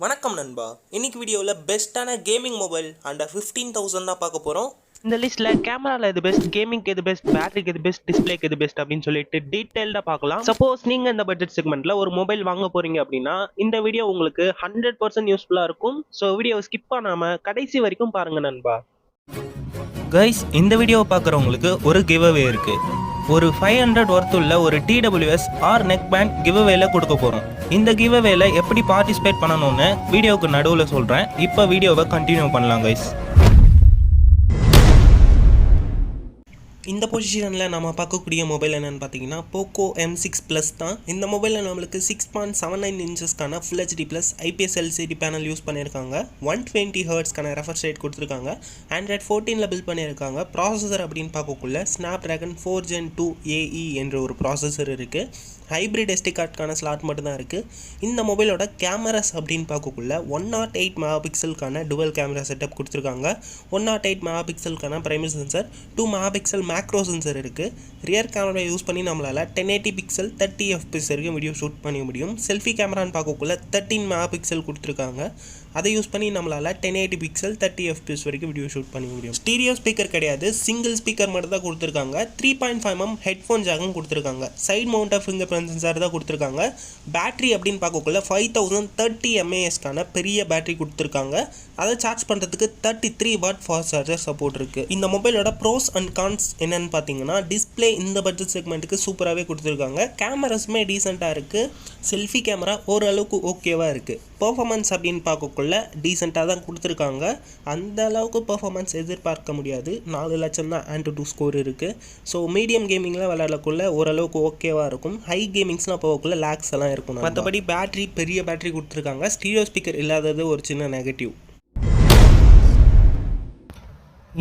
வணக்கம் நண்பா. இன்னைக்கு வீடியோவில் பெஸ்ட்டான கேமிங் மொபைல் அண்டர் 15,000 தான் பார்க்க போகிறோம். இந்த லிஸ்ட்ல கேமரால எது பெஸ்ட், கேமிங்க்கு எது பெஸ்ட், பேட்டரிக்கு எது பெஸ்ட், டிஸ்பிளேக்கு எது பெஸ்ட் அப்படின்னு சொல்லிட்டு டீடைல்டா பார்க்கலாம். சப்போஸ் நீங்க இந்த பட்ஜெட் செக்மெண்ட்ல ஒரு மொபைல் வாங்க போறீங்க அப்படின்னா இந்த வீடியோ உங்களுக்கு 100% யூஸ்ஃபுல்லா இருக்கும். ஸோ வீடியோ ஸ்கிப் பண்ணாம கடைசி வரைக்கும் பாருங்க நண்பா. கைஸ், இந்த வீடியோவை பார்க்குறவங்களுக்கு ஒரு கிவ்அவே இருக்கு. ஒரு 500 ஒர்த் உள்ள ஒரு TWS ஆர் நெக் பேண்ட் கிவ்அவேல கொடுக்க போகிறோம். இந்த கிவ்அவேல எப்படி பார்ட்டிசிபேட் பண்ணணும்னு வீடியோவுக்கு நடுவில் சொல்கிறேன். இப்போ வீடியோவை கண்டினியூ பண்ணலாம் கைஸ். இந்த பொசிஷனில் நம்ம பார்க்கக்கூடிய மொபைல் என்னென்னு பார்த்தீங்கன்னா போக்கோ M6 Plus தான். இந்த மொபைலில் நம்மளுக்கு 6.79 இன்ச்சஸ்க்கான full HD plus IPS LCD panel use பண்ணியிருக்காங்க. 120 ஹர்ட்ஸ்க்கான ரெஃப்ரெஷ் ரேட் கொடுத்துருக்காங்க. Android 14 பில்ட் பண்ணியிருக்காங்க. ப்ராசஸர் அப்படின்னு பார்க்கக்குள்ள Snapdragon 4 Gen 2 AE என்ற ஒரு ப்ராசஸர் இருக்குது. ஹைப்ரிட் SD கார்டுக்கான ஸ்லாட் மட்டும்தான் இருக்குது. இந்த மொபைலோட கேமராஸ் அப்படின்னு பார்க்கக்குள்ள 108 மெகா பிக்சலுக்கான டுவல் கேமரா செட்டப் கொடுத்துருக்காங்க. 108 மெகா பிக்சலுக்கான primary sensor, 2 megapixel macro sensor இருக்குது. ரியர் கேமரா யூஸ் பண்ணி நம்மளால் 1080 பிக்சல் 30 FPS வரைக்கும் வீடியோ ஷூட் பண்ண முடியும். செல்ஃபி கேமரான்னு பார்க்கக்குள்ள 13 மெகா பிக்சல் கொடுத்துருக்காங்க. அதை யூஸ் பண்ணி நம்மளால் 1080 பிக்சல் 30 FPS வரைக்கும் வீடியோ ஷூட் பண்ண முடியும். ஸ்டீரியோ ஸ்பீக்கர் கிடையாது, சிங்கிள் ஸ்பீக்கர் மட்டும் தான் கொடுத்துருக்காங்க. 3.5mm ஹெட்ஃபோன் ஜாக்கும் கொடுத்துருக்காங்க. சைட் மவுண்டர் ஃபிங்கர் பிரிண்ட் சென்சார் தான் கொடுத்துருக்காங்க. பேட்டரி அப்படின்னு பார்க்கக்குள்ள 5030 mAhக்கான பெரிய பேட்டரி கொடுத்துருக்காங்க. அதை சார்ஜ் பண்ணுறதுக்கு 33 வாட் ஃபாஸ்ட் சார்ஜர் சப்போர்ட் இருக்குது. இந்த மொபைலோட ப்ரோஸ் அண்ட் கான்ஸ் என்னென்னு பார்த்தீங்கன்னா டிஸ்பிளே இந்த பட்ஜெட் செக்மெண்ட்டுக்கு சூப்பராகவே கொடுத்துருக்காங்க. கேமராஸுமே டீசெண்டாக இருக்குது. செல்ஃபி கேமரா ஓரளவுக்கு ஓகேவாக இருக்குது. பர்ஃபார்மன்ஸ் அப்படின்னு பார்க்கக்குள்ள டீசெண்டாக தான் கொடுத்துருக்காங்க. அந்த அளவுக்கு பர்ஃபார்மன்ஸ் எதிர்பார்க்க முடியாது. 4 லட்சம் தான் AnTuTu ஸ்கோர் இருக்குது. ஸோ மீடியம் கேமிங்கில் விளையாடக்குள்ள ஓரளவுக்கு ஓகேவாக இருக்கும். ஹை கேமிங்ஸ்லாம் போகக்குள்ள லேக்ஸ் எல்லாம் இருக்கும். மற்றபடி பேட்டரி பெரிய பேட்டரி கொடுத்துருக்காங்க. ஸ்டீரியோ ஸ்பீக்கர் இல்லாதது ஒரு சின்ன நெகட்டிவ்.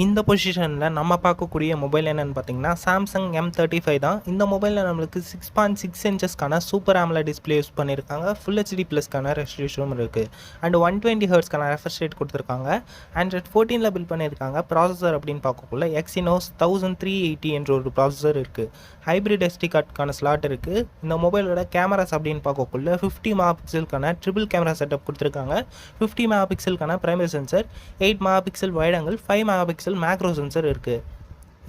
இந்த பொசிஷனில் நம்ம பார்க்கக்கூடிய மொபைல் என்னென்னு பார்த்தீங்கன்னா சாம்சங் M35 தான். இந்த மொபைலில் நம்மளுக்கு 6.6 இன்ச்சஸ்க்கான சூப்பர் AMOLED டிஸ்பிளே யூஸ் பண்ணியிருக்காங்க. ஃபுல் HD ப்ளஸ்க்கான ரெசல்யூஷனும் இருக்குது. அண்ட் 120 ஹர்ட்ஸ்க்கான ரெஃப்ரெஷ் ரேட் கொடுத்துருக்காங்க. Android 14 பில்ட் பண்ணியிருக்காங்க. ப்ராசஸர் அப்படின்னு பார்க்கக்குள்ள Exynos 1380 என்ற ஒரு ப்ராசஸர் இருக்குது. ஹைப்ரிட் SD கார்டுக்கான ஸ்லாட் இருக்குது. இந்த மொபைலோட கேமராஸ் அப்படின்னு பார்க்கக்குள்ள 50 மெகா பிக்சலுக்கான ட்ரிபிள் கேமரா செட்டப் கொடுத்துருக்காங்க. 50 மெகா பிக்சலுக்கான primary sensor, 8 megapixel wide angle, 5 megapixel macro sensor இருக்குது.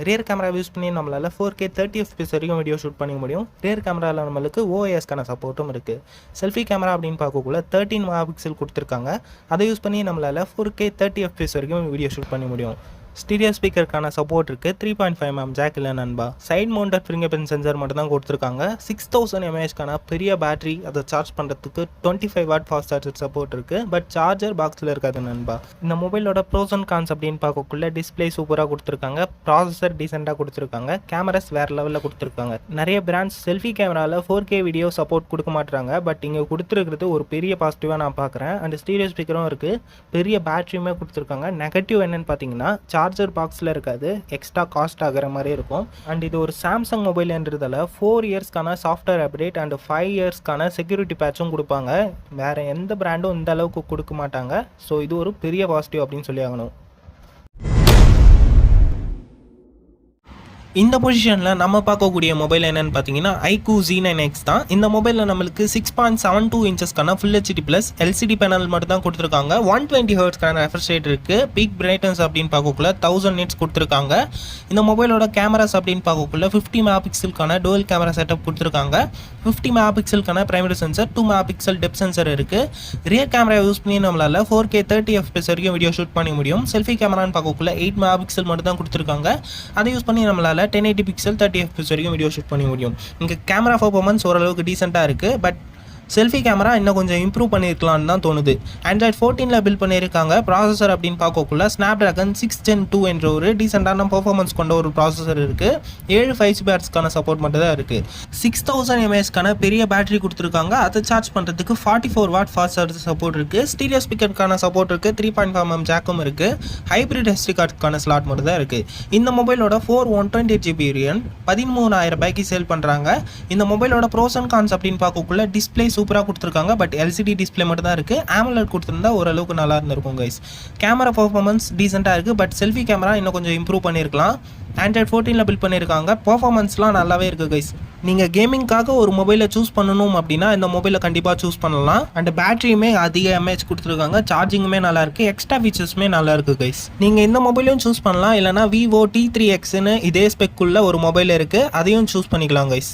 ரியர் கேமரா யூஸ் பண்ணி நம்மளால் 4K 30 FPS வரைக்கும் வீடியோ ஷூட் பண்ணிக்க முடியும். ரியர் கேமராவில் நம்மளுக்கு OISக்கான சப்போர்ட்டும் இருக்குது. செல்ஃபி கேமரா அப்படின்னு பார்க்கக்குள்ள 13 மெகா பிக்சல் கொடுத்துருக்காங்க. அதை யூஸ் பண்ணி நம்மளால் 4K 30 FPS வரைக்கும் வீடியோ ஷூட் பண்ண முடியும். ஸ்டீரியோ ஸ்பீக்கருக்கான சப்போர்ட் இருக்குது. 3.5mm ஜாக் இல்லை நண்பா. Side mounted fingerprint sensor மட்டும் தான் கொடுத்துருக்காங்க. 6000 mAhக்கான பெரிய பேட்டரி, அதை சார்ஜ் பண்ணுறதுக்கு 25 வாட் ஃபாஸ்ட் சார்ஜர் சப்போர்ட் இருக்குது. பட் சார்ஜர் பாக்ஸில் இருக்காது நண்பா. இந்த மொபைலோட ப்ரோஸ் அண்ட் கான்ஸ் அப்படின்னு பார்க்கக்குள்ள டிஸ்பிளே சூப்பராக கொடுத்துருக்காங்க. ப்ராசஸர் டீசெண்டாக கொடுத்துருக்காங்க. கேமராஸ் வேறு லெவலில் கொடுத்துருக்காங்க. நிறைய பிராண்ட்ஸ் செல்ஃபி கேமராவில் 4K வீடியோ சப்போர்ட் கொடுக்க மாட்டாங்க. பட் இங்கே கொடுத்துருக்கிறது ஒரு பெரிய பாசிட்டிவாக நான் பார்க்குறேன். அண்ட் ஸ்டீரியோ ஸ்பீக்கரும் இருக்குது. பெரிய பேட்டரியுமே கொடுத்துருக்காங்க. நெகட்டிவ் என்னென்னு பார்த்தீங்கன்னா சார்ஜர் பாக்ஸில் இருக்காது, எக்ஸ்ட்ரா காஸ்ட் ஆகிற மாதிரி இருக்கும். அண்ட் இது ஒரு சாம்சங் மொபைல்ன்றதால 4 இயர்ஸ்க்கான சாஃப்ட்வேர் அப்டேட் அண்ட் 5 இயர்ஸ்க்கான செக்யூரிட்டி பேட்சும் கொடுப்பாங்க. வேறு எந்த பிராண்டும் இந்த அளவுக்கு கொடுக்க மாட்டாங்க. ஸோ இது ஒரு பெரிய பாசிட்டிவ் அப்படின்னு சொல்லி ஆகணும். இந்த பொசிஷனில் நம்ம பார்க்கக்கூடிய மொபைல் என்னென்னு பார்த்தீங்கன்னா iQOO Z9X தான். இந்த மொபைலில் நம்மளுக்கு 6.72 இன்ச்சஸ்க்கான full HD plus LCD panel மட்டும் தான் கொடுத்துருக்காங்க. 120 ஹர்ட்ஸ்க்கான ரெஃப்ரெஷ் ரேட் இருக்குது. பீக் பிரைட்னஸ் அப்படின்னு பார்க்கக்குள்ள 1000 nits கொடுத்துருக்காங்க. இந்த மொபைலோட கேமராஸ் அப்படின்னு பார்க்கக்குள்ள 50 மெகா பிக்சலுக்கான டுவல் கேமரா செட்டப் கொடுத்துருக்காங்க. 50 மெகா பிக்சலுக்கான primary sensor, 2 megapixel depth sensor இருக்குது. ரியர் கேமரா யூஸ் பண்ணி நம்மளால் 4K 30 FPS வரைக்கும் வீடியோ ஷூட் பண்ண முடியும். செல்ஃபி கேமரான்னு பார்க்கக்குள்ள 8 மெகா பிக்சல் மட்டும் தான் கொடுத்துருக்காங்க. அதை யூஸ் பண்ணி நம்மளால் 1080 பிக்சல் 30 FPS வரைக்கும் வீடியோ ஷூட் பண்ண முடியும். இங்கே கேமரா பர்ஃபார்மன்ஸ் ஓரளவுக்கு டீசெண்டாக இருக்குது. பட் செல்ஃபி கேமரா இன்னும் கொஞ்சம் இம்ப்ரூவ் பண்ணியிருக்கலான்னு தான் தோணுது. Android 14 பில்ட் பண்ணியிருக்காங்க. ப்ராசஸர் அப்படின்னு பார்க்கக்குள்ள Snapdragon 6 Gen 2 என்ற ஒரு டீசெண்டான பர்ஃபார்மன்ஸ் கொண்ட ஒரு ப்ராசஸர் இருக்குது. 7 5GB பேட்ஸ்க்கான சப்போர்ட் மட்டும் தான் இருக்குது. 6000 mAhக்கான பெரிய பேட்டரி கொடுத்துருக்காங்க. அதை சார்ஜ் பண்ணுறதுக்கு 44 வாட் ஃபாஸ்ட் சார்ஜர் சப்போர்ட் இருக்குது. ஸ்டீரியோ ஸ்பீக்கருக்கான சப்போர்ட் இருக்குது. 3.5mm ஜாக்கும் இருக்குது. ஹைப்ரிட் SD கார்டுக்கான ஸ்லாட் மட்டும் தான் இருக்குது. இந்த மொபைலோட 128GB வேரியன்ட் 13,000 ரூபாய்க்கு சேல் பண்ணுறாங்க. இந்த மொபைலோட ப்ரோஸ் அண்ட் கான்ஸ் அப்படின்னு பார்க்கக்குள்ள டிஸ்பிளே சூப்பராக கொடுத்துருக்காங்க. பட் LCD டிஸ்பிளே மட்டும் தான் இருக்குது. AMOLED கொடுத்துருந்தா ஓரளவுக்கு நல்லா இருந்திருக்கும் கைஸ். கேமரா பர்ஃபார்மன்ஸ் டீசெண்டாக இருக்குது. பட் செல்ஃபி கேமரா இன்னும் கொஞ்சம் இம்ப்ரூவ் பண்ணியிருக்கலாம். Android 14 பில்ட் பண்ணியிருக்காங்க. பர்ஃபார்மன்ஸ்லாம் நல்லாவே இருக்குது கைஸ். நீங்கள் கேமிங்காக ஒரு மொபைலை சூஸ் பண்ணணும் அப்படின்னா இந்த மொபைலை கண்டிப்பாக சூஸ் பண்ணலாம். அண்ட் பேட்டரியுமே அதிக எம்ஏஹெச் கொடுத்துருக்காங்க, சார்ஜிங்குமே நல்லாயிருக்கு, எக்ஸ்ட்ரா ஃபீச்சர்ஸுமே நல்லாயிருக்கு கைஸ். நீங்கள் இந்த மொபைலையும் சூஸ் பண்ணலாம், இல்லைனா விவோ T3Xன்னு இதே ஸ்பெக்குள்ள ஒரு மொபைல் இருக்குது, அதையும் சூஸ் பண்ணிக்கலாம் கைஸ்.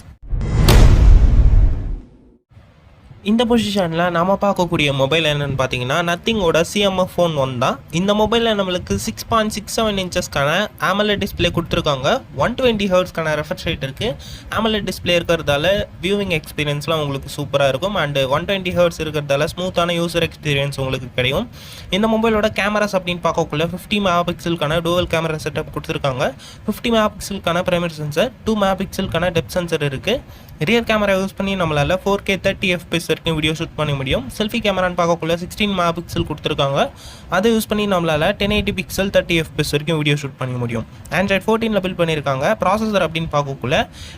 இந்த பொசிஷனில் நம்ம பார்க்கக்கூடிய மொபைல் என்னென்னு பார்த்தீங்கன்னா நத்திங்கோட CMF Phone 1 தான். இந்த மொபைலில் நம்மளுக்கு 6.67 இன்ச்சஸ்க்கான AMOLED டிஸ்பிளே கொடுத்துருக்காங்க. 120 ஹெர்ட்ஸ்க்கான ரெஃப்ரெஷ் ரேட் இருக்குது. AMOLED டிஸ்பிளே இருக்கிறதால வியூவிங் எக்ஸ்பீரியன்ஸ்லாம் உங்களுக்கு சூப்பராக இருக்கும். அண்டு 120 ஹெர்ட்ஸ் இருக்கிறதால ஸ்மூத்தான யூசர் எக்ஸ்பீரியன்ஸ் உங்களுக்கு கிடைக்கும். இந்த மொபைலோட கேமராஸ் அப்படின்னு பார்க்கக்குள்ள 50 மெகா பிக்சலுக்கான டூவல் கேமரா செட்டப் கொடுத்துருக்காங்க. 50 மெகா பிக்சலுக்கான பிரைமரி சென்சர், 2 மெகா பிக்சலுக்கான டெப்த் சென்சர் இருக்குது. ரியர் கேமரா யூஸ் பண்ணி நம்மளால் 4K 30 FPS வரைக்கும் வீடியோ ஷூட் பண்ண முடியும். செல்ஃபி கேமரான்னு பார்க்கக்குள்ள 16 மெகா பிக்சல் கொடுத்துருக்காங்க. அதை யூஸ் பண்ணி நம்மளால் 1080 பிக்சல் 30 FPS வரைக்கும் வீடியோ ஷூட் பண்ண முடியும். Android 14 பில்ட் பண்ணியிருக்காங்க. ப்ராசஸர் அப்படின்னு பார்க்கக்குள்ள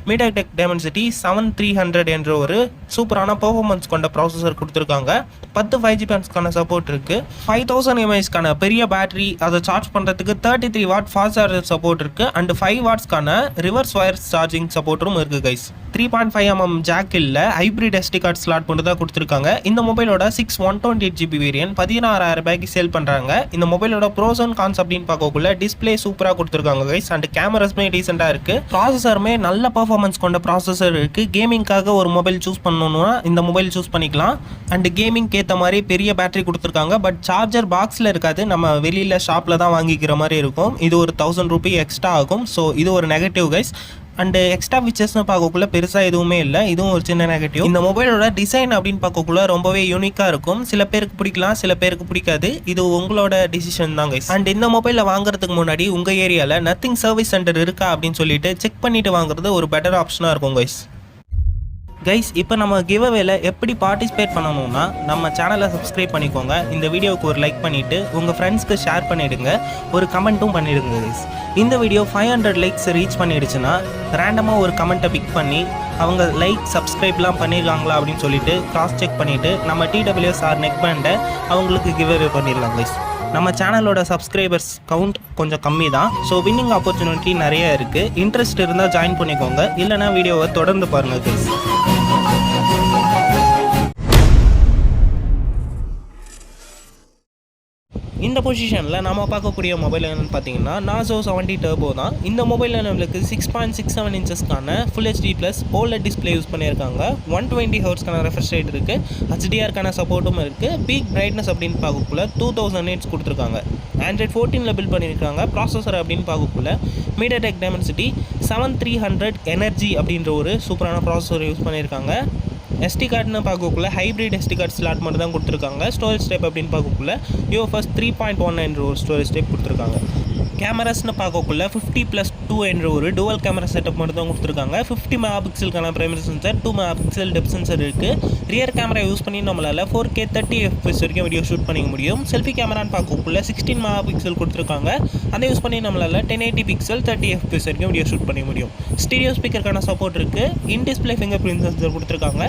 MediaTek Dimensity 7300 என்ற ஒரு சூப்பரான பெர்ஃபார்மன்ஸ் கொண்ட ப்ராசஸர் கொடுத்துருக்காங்க. 10 5G பேண்ட்ஸ்க்கான சப்போர்ட் இருக்குது. 5000 mAhக்கான பெரிய பேட்டரி, அதை சார்ஜ் பண்ணுறதுக்கு 33 வாட் ஃபாஸ்ட் சார்ஜர் சப்போர்ட் இருக்குது. அண்ட் 5 வாட்ஸ்க்கான ரிவர்ஸ் வயர் சார்ஜிங் சப்போர்ட்டும் இருக்குது கைஸ். 3.5mm ஜாக் இல்லை, ஹைப்ரிட் SD கார்டு ஸ்லாட் மட்டும் தான் கொடுத்துருக்காங்க. இந்த மொபைலோட 6 128GB வேரியன்ட் 16,000 ரூபாய்க்கு சேல் பண்ணுறாங்க. இந்த மொபைலோட ப்ரோஸ் அண்ட் கான்ஸ் அப்படின்னு பார்க்கக்குள்ள டிஸ்பிளே சூப்பராக கொடுத்துருக்காங்க கைஸ். அண்ட் கேமராஸ்மே டீசெண்டாக இருக்குது. ப்ராசஸருமே நல்ல பர்ஃபார்மன்ஸ் கொண்ட ப்ராசஸர் இருக்குது. கேமிங்காக ஒரு மொபைல் சூஸ் பண்ணணும்னா இந்த மொபைல் சூஸ் பண்ணிக்கலாம். அண்ட் கேமிங்க்கு ஏற்ற மாதிரி பெரிய பேட்டரி கொடுத்துருக்காங்க. பட் சார்ஜர் பாக்ஸில் இருக்காது, நம்ம வெளியில் ஷாப்பில் தான் வாங்கிக்கிற மாதிரி இருக்கும். இது ஒரு 1000 ரூபி எக்ஸ்ட்ரா ஆகும். ஸோ இது ஒரு நெகட்டிவ் கைஸ். அண்டு எக்ஸ்ட்ரா ஃபீச்சர்ஸ்னு பார்க்கக்குள்ள பெருசாக எதுவுமே இல்லை, இதுவும் ஒரு சின்ன நெகட்டிவ். இந்த மொபைலோட டிசைன் அப்படின்னு பார்க்கக்குள்ள ரொம்பவே யூனிக்காக இருக்கும். சில பேருக்கு பிடிக்கலாம், சில பேருக்கு பிடிக்காது. இது உங்களோட டிசிஷன் தான் கைஸ். அண்ட் இந்த மொபைலில் வாங்குறதுக்கு முன்னாடி உங்கள் ஏரியாவில் நத்திங் சர்வீஸ் சென்டர் இருக்கா அப்படின்னு சொல்லிட்டு செக் பண்ணிட்டு வாங்குறது ஒரு பெட்டர் ஆப்ஷனாக இருக்கும் கைஸ். இப்போ நம்ம கிவ்அவேல எப்படி பார்ட்டிசிபேட் பண்ணணும்னா நம்ம சேனலை சப்ஸ்கிரைப் பண்ணிக்கோங்க, இந்த வீடியோவுக்கு ஒரு லைக் பண்ணிவிட்டு உங்கள் ஃப்ரெண்ட்ஸ்க்கு ஷேர் பண்ணிவிடுங்க, ஒரு கமெண்ட்டும் பண்ணிவிடுங்க கைஸ். இந்த வீடியோ 500 லைக்ஸ் ரீச் பண்ணிடுச்சுன்னா ரேண்டமாக ஒரு கமெண்ட்டை பிக் பண்ணி அவங்க லைக் சப்ஸ்கிரைப்லாம் பண்ணியிருக்காங்களா அப்படின்னு சொல்லிட்டு கிராஸ் செக் பண்ணிவிட்டு நம்ம TWSR நெக் பேண்டை அவங்களுக்கு கிவ்அவே பண்ணிடலாம் கைஸ். நம்ம சேனலோட சப்ஸ்கிரைபர்ஸ் கவுண்ட் கொஞ்சம் கம்மி தான். ஸோ வின்னிங் ஆப்பர்ச்சுனிட்டி நிறைய இருக்குது. இன்ட்ரெஸ்ட் இருந்தால் ஜாயின் பண்ணிக்கோங்க, இல்லைனா வீடியோவை தொடர்ந்து பாருங்கள் கைஸ். இந்த பொசிஷனில் நம்ம பார்க்கக்கூடிய மொபைல் என்னென்னு பார்த்தீங்கன்னா Narzo 70 Turbo தான். இந்த மொபைலில் நம்மளுக்கு 6.67 இன்ச்சஸ்க்கான Full HD+ OLED display use பண்ணியிருக்காங்க. 120 ஹெர்ட்ஸ்க்கான ரெஃப்ரெஷ் ரேட் இருக்குது. HDRக்கான சப்போர்ட்டும் இருக்குது. பீக் பிரைட்னஸ் அப்படின்னு பார்க்கக்குள்ள 2000 nits கொடுத்துருக்காங்க. Android 14 பில்ட் பண்ணியிருக்காங்க. ப்ராசஸர் அப்படின்னு பார்க்கக்குள்ள MediaTek Dimensity 7300 Energy அப்படின்ற ஒரு சூப்பரான ப்ராசஸர் யூஸ் பண்ணியிருக்காங்க. SD கார்டுன்னு பார்க்கக்குள்ள ஹைப்ரிட் SD கார்டு ஸ்லாட் மட்டும் தான் கொடுத்துருக்காங்க. ஸ்டோரேஜ் டைப் அப்படின்னு பார்க்கக்குள்ள UFS 3.1 என்ற ஒரு ஸ்டோரேஜ் டைப் கொடுத்துருக்காங்க. கேமராஸ்னு பார்க்கக்குள்ள 50+2 என்ற ஒரு டுவல் கேமரா செட்டப் மட்டும் தான் கொடுத்துருக்காங்க. 50 மெகா பிக்சலுக்கான primary sensor, 2 megapixel depth sensor இருக்குது. ரியர் கேமரா யூஸ் பண்ணி நம்மளால் 4K 30 FPS வரைக்கும் வீடியோ ஷூட் பண்ணிக்க முடியும். செல்ஃபி கேமரான்னு பார்க்கக்குள்ள 16 மெகா பிக்சல் கொடுத்துருக்காங்க. அதை யூஸ் பண்ணி நம்மளால் 1080 பிக்சல் 30 FPS வரைக்கும் வீடியோ ஷூட் பண்ணிக்க முடியும். ஸ்டீரியோ ஸ்பீக்கருக்கான சப்போர்ட் இருக்குது. In display finger print sensor கொடுத்துருக்காங்க.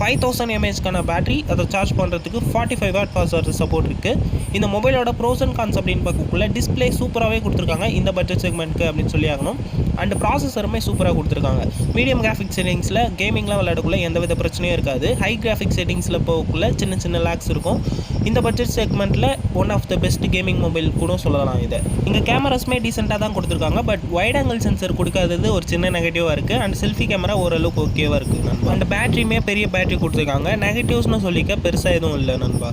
5000 mAhக்கான பேட்டரி, அதை சார்ஜ் பண்ணுறதுக்கு 45 வாட் ஃபாஸ்ட் சார்ஜர் சப்போர்ட் இருக்குது. இந்த மொபைலோட ப்ரோஸ் அண்ட் கான்ஸ் அப்படின்னு பார்க்கக்குள்ள டிஸ்பிளே சூப்பராகவே கொடுத்துருக்காங்க இந்த பட்ஜெட் செக்மெண்ட்க்கு அப்படின்னு சொல்லி ஆகணும். அண்ட் ப்ராசஸருமே சூப்பராக கொடுத்துருக்காங்க. மீடியம் கிராஃபிக் செட்டிங்ஸில் கேமிங்லாம் விளையாடக்குள்ள எந்தவித பிரச்சனையும் இருக்காது. ஹை கிராஃபிக் செட்டிங்ஸில் போகக்குள்ள சின்ன சின்ன லேக்ஸ் இருக்கும். இந்த பட்ஜெட் செக்மெண்ட்டில் one of the best gaming mobile கூட சொல்லலாம் இதை. இங்கே கேமராஸ்மே டீசெண்டாக தான் கொடுத்துருக்காங்க. பட் வைட் ஆங்கிள் சென்சர் கொடுக்காதது ஒரு சின்ன நெகட்டிவாக இருக்குது. அண்ட் செல்ஃபி கேமரா ஓரளவுக்கு ஓகேவாக இருக்குது நண்பா. அண்ட் பேட்டரியுமே பெரிய பேட்டரி கொடுத்துருக்காங்க. நெகட்டிவ்ஸ்னு சொல்லிக்க பெருசாக எதுவும் இல்லை நண்பா.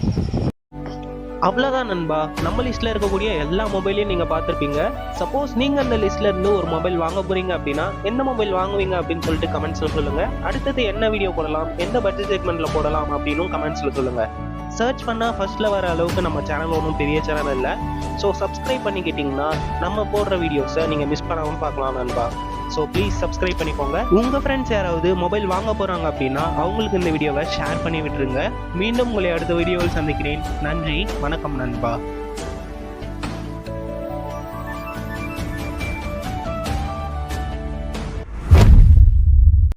அவ்வளோதான் நண்பா, நம்ம லிஸ்ட்டில் இருக்கக்கூடிய எல்லா மொபைலையும் நீங்கள் பார்த்துருப்பீங்க. சப்போஸ் நீங்கள் அந்த லிஸ்ட்டில் இருந்து ஒரு மொபைல் வாங்க போகிறீங்க அப்படின்னா எந்த மொபைல் வாங்குவீங்க அப்படின்னு சொல்லிட்டு கமெண்ட்ஸில் சொல்லுங்கள். அடுத்தது என்ன வீடியோ போடலாம், எந்த பட்ஜெட் செக்மெண்ட்டில் போடலாம் அப்படின்னும் கமெண்ட்ஸில் சொல்லுங்கள். சர்ச் பண்ணால் ஃபர்ஸ்ட்டில் வர அளவுக்கு நம்ம சேனல் ஒன்றும் பெரிய சேனல் இல்லை. ஸோ சப்ஸ்கிரைப் பண்ணிக்கிட்டிங்கன்னா நம்ம போடுற வீடியோஸை நீங்கள் மிஸ் பண்ணாமல் பார்க்கலாம் நண்பா. ஸோ ப்ளீஸ் சப்ஸ்கிரைப் பண்ணிக்கோங்க. உங்கள் ஃப்ரெண்ட்ஸ் யாராவது மொபைல் வாங்க போகிறாங்க அப்படின்னா அவங்களுக்கு இந்த வீடியோவை ஷேர் பண்ணி விட்டுருங்க. மீண்டும் உங்களை அடுத்த வீடியோவில் சந்திக்கிறேன். நன்றி, வணக்கம் நண்பா.